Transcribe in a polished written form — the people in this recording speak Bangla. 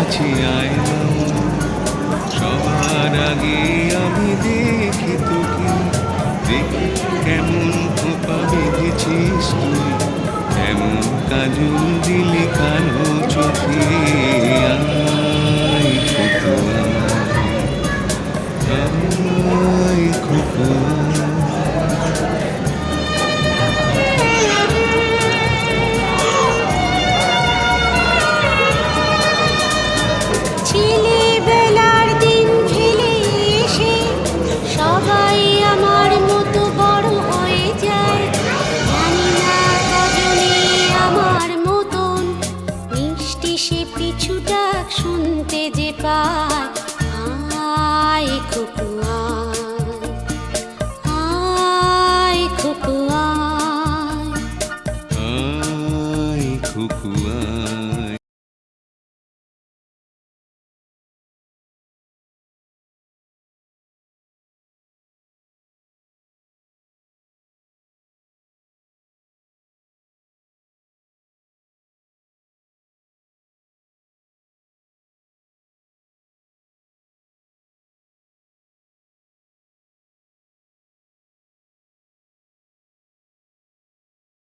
দেখেছি আয়না, সবার আগে আমি দেখি তোকে, দেখি কেমন খোপা বেঁধেছিস তুই, কেমন কাজল দিলি কালো চোখে। আয় খোকা, আয় খোকা। ছেলেবেলার দিন ফেলে এসে সবাই আমার মতো বড় হয়ে যায়। জানি না কজনে আমার মতন মিষ্টি সে পিছু ডাক শুনতে যে পায়। আয় খোকা,